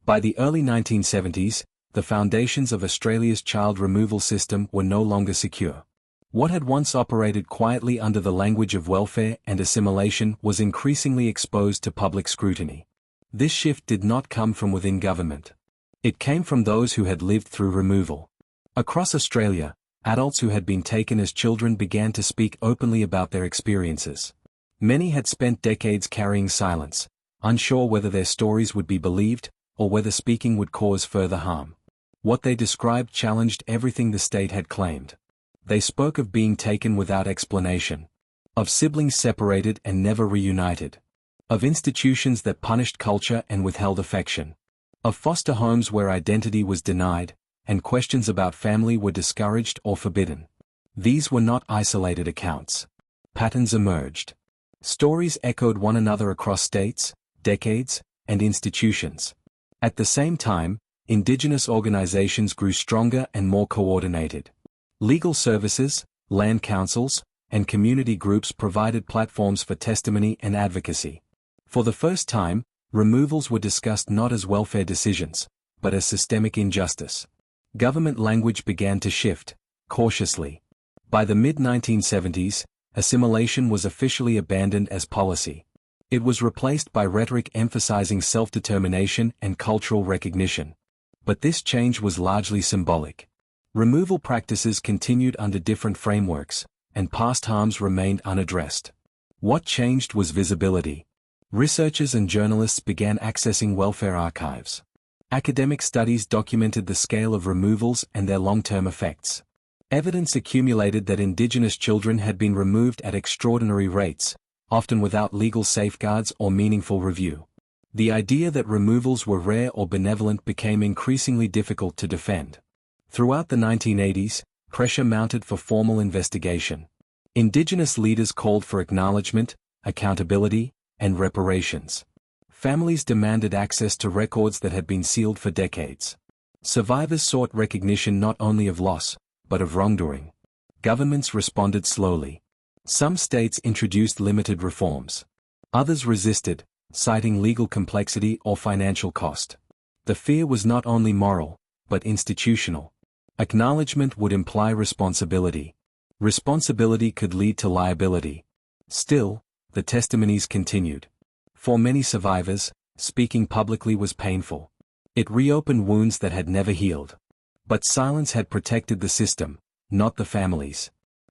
By the early 1970s, the foundations of Australia's child removal system were no longer secure. What had once operated quietly under the language of welfare and assimilation was increasingly exposed to public scrutiny. This shift did not come from within government. It came from those who had lived through removal. Across Australia, adults who had been taken as children began to speak openly about their experiences. Many had spent decades carrying silence, unsure whether their stories would be believed, or whether speaking would cause further harm. What they described challenged everything the state had claimed. They spoke of being taken without explanation, of siblings separated and never reunited, of institutions that punished culture and withheld affection, of foster homes where identity was denied, and questions about family were discouraged or forbidden. These were not isolated accounts. Patterns emerged. Stories echoed one another across states, decades, and institutions. At the same time, Indigenous organizations grew stronger and more coordinated. Legal services, land councils, and community groups provided platforms for testimony and advocacy. For the first time, removals were discussed not as welfare decisions, but as systemic injustice. Government language began to shift, cautiously. By the mid-1970s, assimilation was officially abandoned as policy. It was replaced by rhetoric emphasizing self-determination and cultural recognition. But this change was largely symbolic. Removal practices continued under different frameworks, and past harms remained unaddressed. What changed was visibility. Researchers and journalists began accessing welfare archives. Academic studies documented the scale of removals and their long-term effects. Evidence accumulated that Indigenous children had been removed at extraordinary rates, often without legal safeguards or meaningful review. The idea that removals were rare or benevolent became increasingly difficult to defend. Throughout the 1980s, pressure mounted for formal investigation. Indigenous leaders called for acknowledgment, accountability, and reparations. Families demanded access to records that had been sealed for decades. Survivors sought recognition not only of loss, but of wrongdoing. Governments responded slowly. Some states introduced limited reforms. Others resisted, citing legal complexity or financial cost. The fear was not only moral, but institutional. Acknowledgement would imply responsibility. Responsibility could lead to liability. Still, the testimonies continued. For many survivors, speaking publicly was painful. It reopened wounds that had never healed. But silence had protected the system, not the families.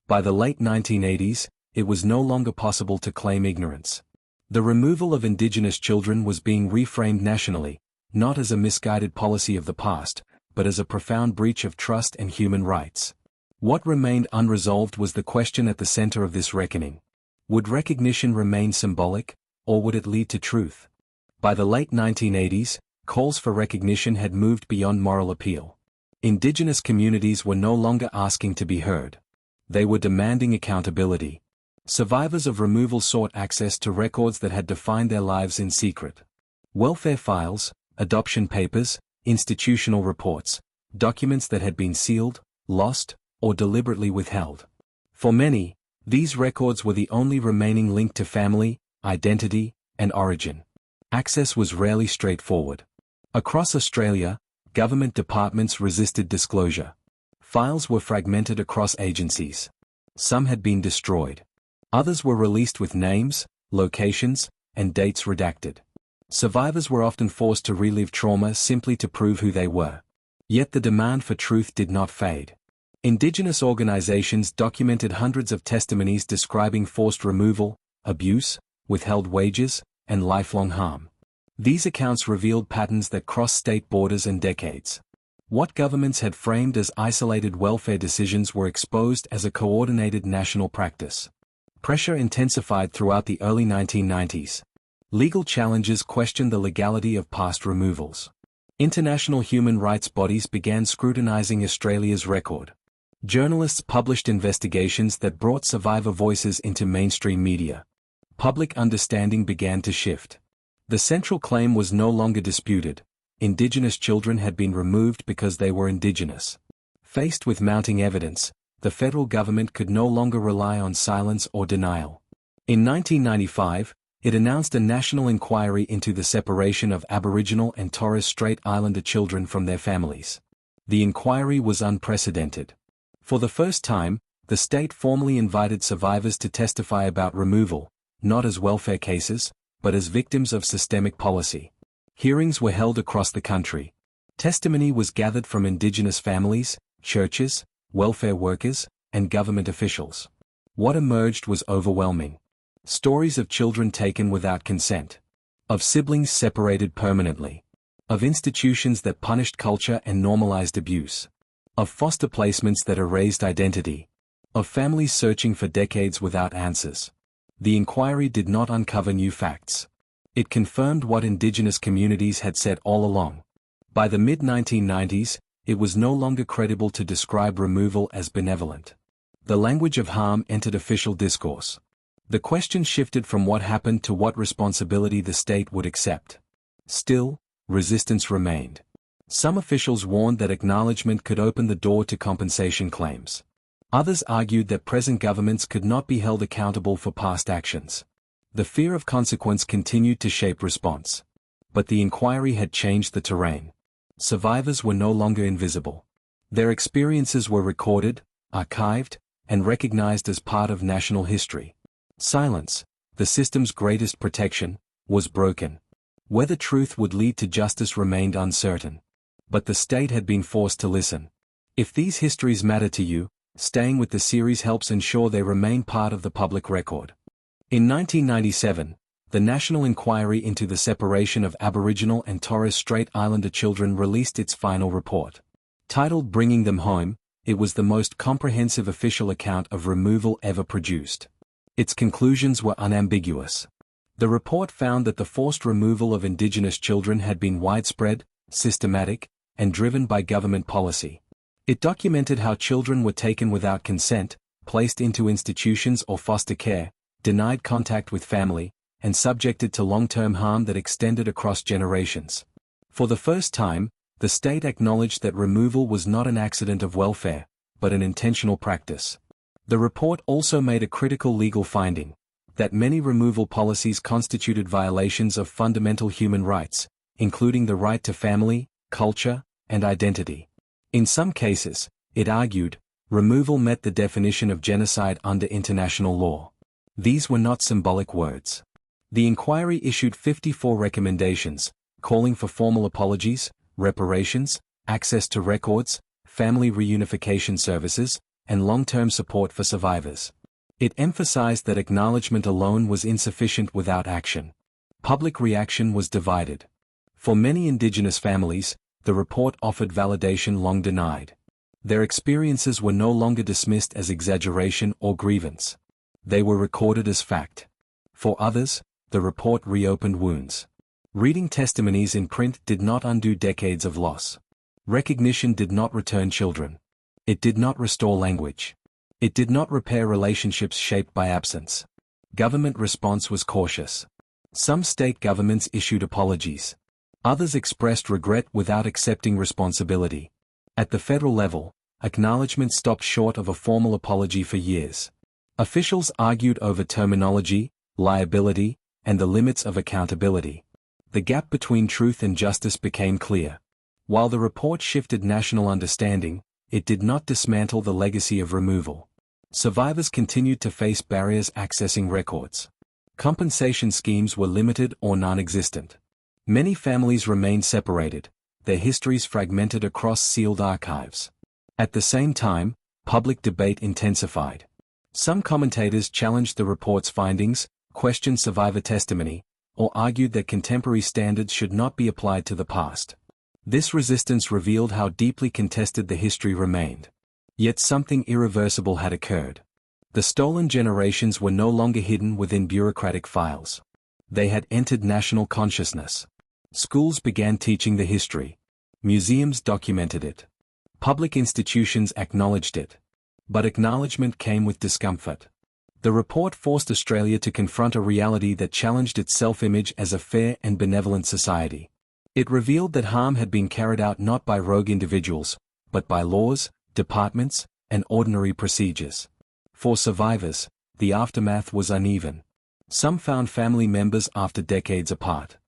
By the late 1980s, it was no longer possible to claim ignorance. The removal of Indigenous children was being reframed nationally, not as a misguided policy of the past, but as a profound breach of trust and human rights. What remained unresolved was the question at the center of this reckoning. Would recognition remain symbolic, or would it lead to truth? By the late 1980s, calls for recognition had moved beyond moral appeal. Indigenous communities were no longer asking to be heard. They were demanding accountability. Survivors of removal sought access to records that had defined their lives in secret. Welfare files, adoption papers, institutional reports, documents that had been sealed, lost, or deliberately withheld. For many, these records were the only remaining link to family, identity, and origin. Access was rarely straightforward. Across Australia, government departments resisted disclosure. Files were fragmented across agencies. Some had been destroyed. Others were released with names, locations, and dates redacted. Survivors were often forced to relive trauma simply to prove who they were. Yet the demand for truth did not fade. Indigenous organizations documented hundreds of testimonies describing forced removal, abuse, withheld wages, and lifelong harm. These accounts revealed patterns that crossed state borders and decades. What governments had framed as isolated welfare decisions were exposed as a coordinated national practice. Pressure intensified throughout the early 1990s. Legal challenges questioned the legality of past removals. International human rights bodies began scrutinizing Australia's record. Journalists published investigations that brought survivor voices into mainstream media. Public understanding began to shift. The central claim was no longer disputed. Indigenous children had been removed because they were Indigenous. Faced with mounting evidence, the federal government could no longer rely on silence or denial. In 1995, It announced a national inquiry into the separation of Aboriginal and Torres Strait Islander children from their families. The inquiry was unprecedented. For the first time, the state formally invited survivors to testify about removal, not as welfare cases, but as victims of systemic policy. Hearings were held across the country. Testimony was gathered from Indigenous families, churches, welfare workers, and government officials. What emerged was overwhelming. Stories of children taken without consent. Of siblings separated permanently. Of institutions that punished culture and normalized abuse. Of foster placements that erased identity. Of families searching for decades without answers. The inquiry did not uncover new facts. It confirmed what Indigenous communities had said all along. By the mid-1990s, it was no longer credible to describe removal as benevolent. The language of harm entered official discourse. The question shifted from what happened to what responsibility the state would accept. Still, resistance remained. Some officials warned that acknowledgment could open the door to compensation claims. Others argued that present governments could not be held accountable for past actions. The fear of consequence continued to shape response. But the inquiry had changed the terrain. Survivors were no longer invisible. Their experiences were recorded, archived, and recognized as part of national history. Silence, the system's greatest protection, was broken. Whether truth would lead to justice remained uncertain. But the state had been forced to listen. If these histories matter to you, staying with the series helps ensure they remain part of the public record. In 1997, the National Inquiry into the Separation of Aboriginal and Torres Strait Islander Children released its final report. Titled Bringing Them Home, it was the most comprehensive official account of removal ever produced. Its conclusions were unambiguous. The report found that the forced removal of Indigenous children had been widespread, systematic, and driven by government policy. It documented how children were taken without consent, placed into institutions or foster care, denied contact with family, and subjected to long-term harm that extended across generations. For the first time, the state acknowledged that removal was not an accident of welfare, but an intentional practice. The report also made a critical legal finding, that many removal policies constituted violations of fundamental human rights, including the right to family, culture, and identity. In some cases, it argued, removal met the definition of genocide under international law. These were not symbolic words. The inquiry issued 54 recommendations, calling for formal apologies, reparations, access to records, family reunification services, and long-term support for survivors. It emphasized that acknowledgement alone was insufficient without action. Public reaction was divided. For many Indigenous families, the report offered validation long denied. Their experiences were no longer dismissed as exaggeration or grievance. They were recorded as fact. For others, the report reopened wounds. Reading testimonies in print did not undo decades of loss. Recognition did not return children. It did not restore language. It did not repair relationships shaped by absence. Government response was cautious. Some state governments issued apologies. Others expressed regret without accepting responsibility. At the federal level, acknowledgement stopped short of a formal apology for years. Officials argued over terminology, liability, and the limits of accountability. The gap between truth and justice became clear. While the report shifted national understanding, it did not dismantle the legacy of removal. Survivors continued to face barriers accessing records. Compensation schemes were limited or non-existent. Many families remained separated, their histories fragmented across sealed archives. At the same time, public debate intensified. Some commentators challenged the report's findings, questioned survivor testimony, or argued that contemporary standards should not be applied to the past. This resistance revealed how deeply contested the history remained. Yet something irreversible had occurred. The stolen generations were no longer hidden within bureaucratic files. They had entered national consciousness. Schools began teaching the history. Museums documented it. Public institutions acknowledged it. But acknowledgement came with discomfort. The report forced Australia to confront a reality that challenged its self-image as a fair and benevolent society. It revealed that harm had been carried out not by rogue individuals, but by laws, departments, and ordinary procedures. For survivors, the aftermath was uneven. Some found family members after decades apart.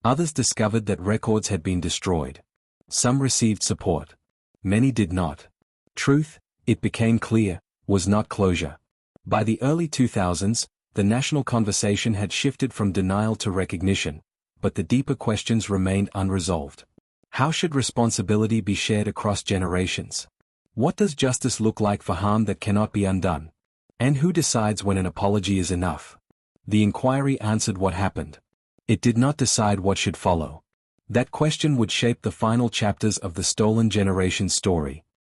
Others discovered that records had been destroyed. Some received support. Many did not. Truth, it became clear, was not closure. By the early 2000s, the national conversation had shifted from denial to recognition, but the deeper questions remained unresolved. How should responsibility be shared across generations? What does justice look like for harm that cannot be undone? And who decides when an apology is enough? The inquiry answered what happened. It did not decide what should follow. That question would shape the final chapters of the Stolen Generations story.